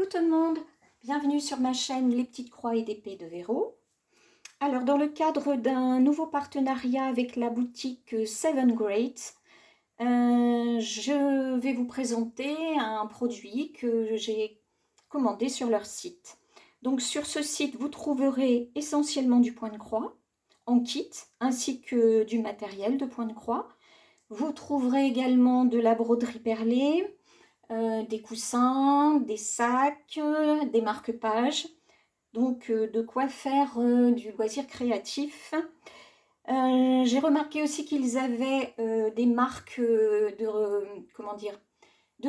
Coucou tout le monde, bienvenue sur ma chaîne Les Petites Croix et d'Épée de Véro. Alors dans le cadre d'un nouveau partenariat avec la boutique Seven Great, je vais vous présenter un produit que j'ai commandé sur leur site. Donc sur ce site, vous trouverez essentiellement du point de croix en kit, ainsi que du matériel de point de croix. Vous trouverez également de la broderie perlée, des coussins, des sacs, des marque-pages. Donc de quoi faire du loisir créatif. J'ai remarqué aussi qu'ils avaient des marques de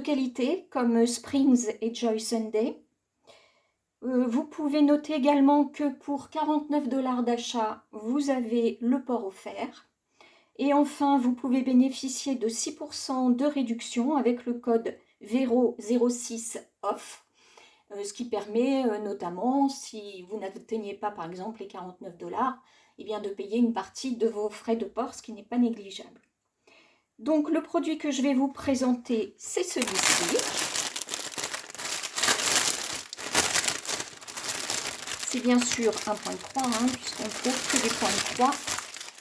qualité comme Springs et Joy Sunday. Vous pouvez noter également que pour 49 $ d'achat, vous avez le port offert. Et enfin, vous pouvez bénéficier de 6% de réduction avec le code VERO06 OFF, ce qui permet notamment, si vous n'atteignez pas par exemple les 49 $, eh bien de payer une partie de vos frais de port, ce qui n'est pas négligeable. Donc le produit que je vais vous présenter, c'est celui-ci. C'est bien sûr un point de croix, puisqu'on ne trouve que des points de croix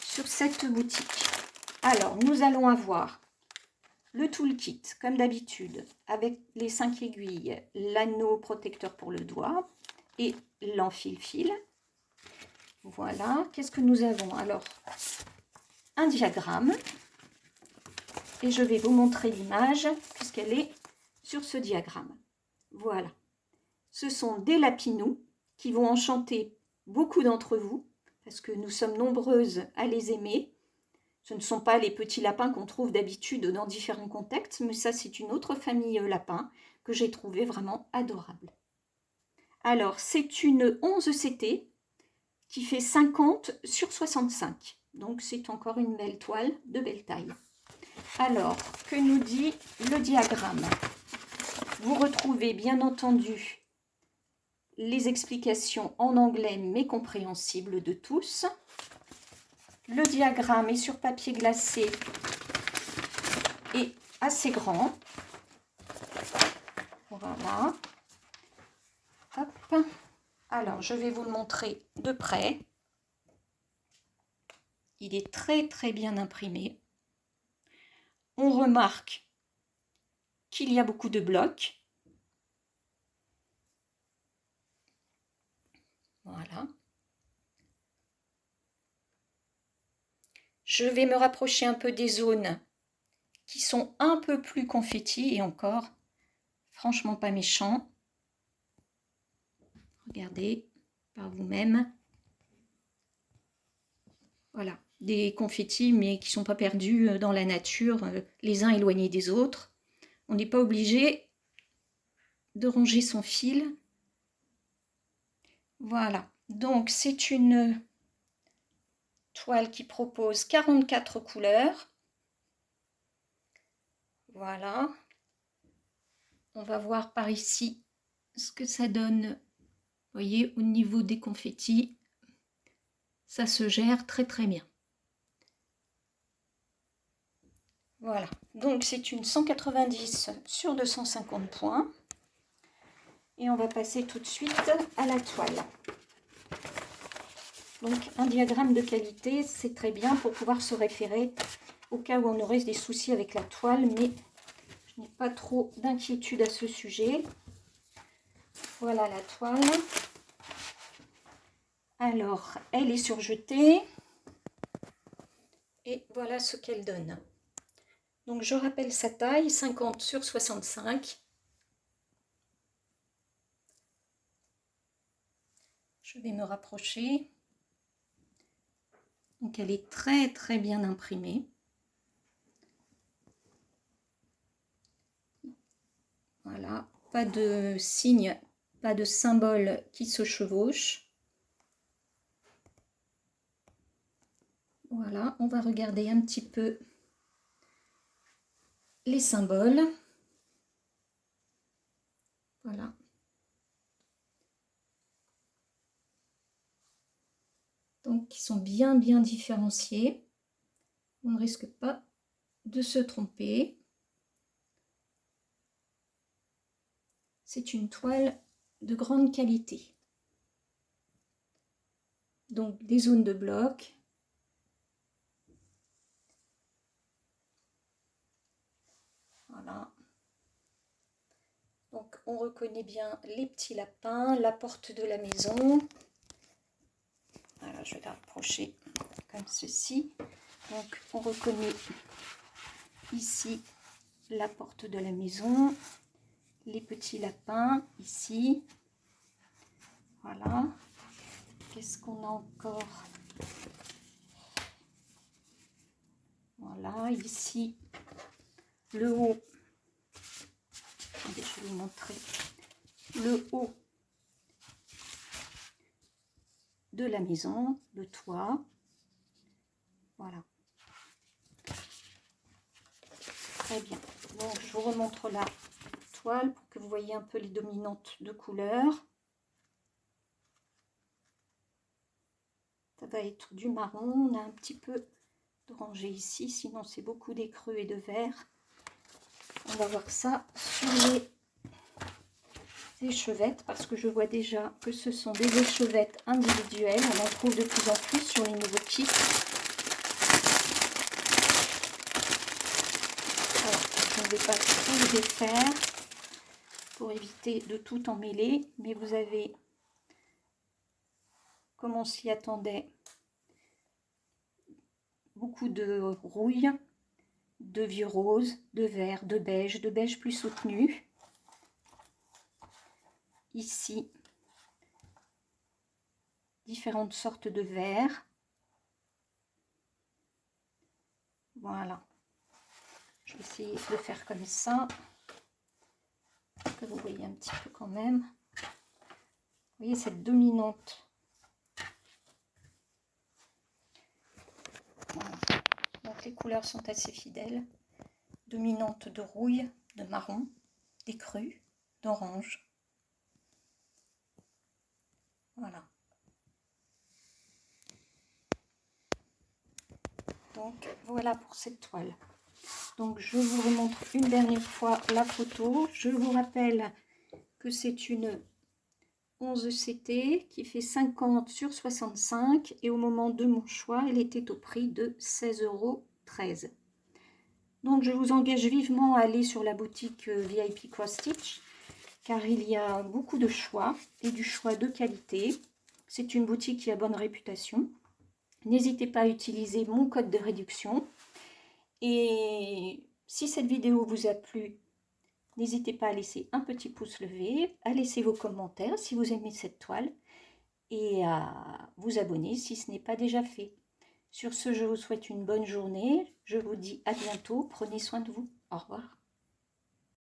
sur cette boutique. Alors, nous allons avoir le toolkit, comme d'habitude, avec les 5 aiguilles, l'anneau protecteur pour le doigt et l'enfile-fil. Voilà, qu'est-ce que nous avons? Alors, un diagramme. Et je vais vous montrer l'image, puisqu'elle est sur ce diagramme. Voilà. Ce sont des lapinous qui vont enchanter beaucoup d'entre vous, parce que nous sommes nombreuses à les aimer. Ce ne sont pas les petits lapins qu'on trouve d'habitude dans différents contextes, mais ça c'est une autre famille lapin que j'ai trouvé vraiment adorable. Alors c'est une 11 CT qui fait 50 sur 65, donc c'est encore une belle toile de belle taille. Alors, que nous dit le diagramme? Vous retrouvez bien entendu les explications en anglais mais compréhensibles de tous. Le diagramme est sur papier glacé et assez grand. Voilà. Hop. Alors, je vais vous le montrer de près. Il est très très bien imprimé. On remarque qu'il y a beaucoup de blocs. Voilà. Je vais me rapprocher un peu des zones qui sont un peu plus confettis et encore, franchement pas méchant. Regardez par vous-même. Voilà, des confettis mais qui ne sont pas perdus dans la nature, les uns éloignés des autres. On n'est pas obligé de ronger son fil. Voilà, donc c'est une toile qui propose 44 couleurs. Voilà. On va voir par ici ce que ça donne. Vous voyez, au niveau des confettis, ça se gère très très bien. Voilà, donc c'est une 190 sur 250 points. Et on va passer tout de suite à la toile. Donc un diagramme de qualité, c'est très bien pour pouvoir se référer au cas où on aurait des soucis avec la toile, mais je n'ai pas trop d'inquiétude à ce sujet. Voilà la toile. Alors, elle est surjetée. Et voilà ce qu'elle donne. Donc je rappelle sa taille, 50 sur 65. Je vais me rapprocher. Donc elle est très très bien imprimée. Voilà, pas de signe, pas de symbole qui se chevauche. Voilà, on va regarder un petit peu les symboles. Voilà. Donc, ils sont bien différenciés. On ne risque pas de se tromper. C'est une toile de grande qualité. Donc des zones de bloc. Voilà. Donc on reconnaît bien les petits lapins, la porte de la maison. Voilà, je vais la rapprocher comme ceci. Donc on reconnaît ici la porte de la maison, les petits lapins ici. Voilà. Qu'est-ce qu'on a encore? Voilà, ici le haut. Attendez, je vais vous montrer le haut de la maison, le toit. Voilà. Très bien. Donc je vous remontre la toile pour que vous voyez un peu les dominantes de couleur. Ça va être du marron. On a un petit peu d'orangé ici, sinon c'est beaucoup d'écreux et de vert. On va voir ça sur les échevettes, parce que je vois déjà que ce sont des échevettes individuelles. On en trouve de plus en plus sur les nouveaux kits. Alors, je ne vais pas tout défaire pour éviter de tout emmêler, mais vous avez, comme on s'y attendait, beaucoup de rouille, de vieux rose, de vert, de beige plus soutenu. Ici, différentes sortes de vert. Voilà. Je vais essayer de faire comme ça, pour que vous voyez un petit peu quand même. Vous voyez cette dominante. Voilà. Donc les couleurs sont assez fidèles. Dominante de rouille, de marron, d'écru, d'orange. Voilà. Donc voilà pour cette toile. Donc je vous remontre une dernière fois la photo. Je vous rappelle que c'est une 11 CT qui fait 50 sur 65 et au moment de mon choix, elle était au prix de 16,13 €. Donc je vous engage vivement à aller sur la boutique VIP Cross Stitch, car il y a beaucoup de choix et du choix de qualité. C'est une boutique qui a bonne réputation. N'hésitez pas à utiliser mon code de réduction. Et si cette vidéo vous a plu, n'hésitez pas à laisser un petit pouce levé, à laisser vos commentaires si vous aimez cette toile et à vous abonner si ce n'est pas déjà fait. Sur ce, je vous souhaite une bonne journée. Je vous dis à bientôt. Prenez soin de vous. Au revoir.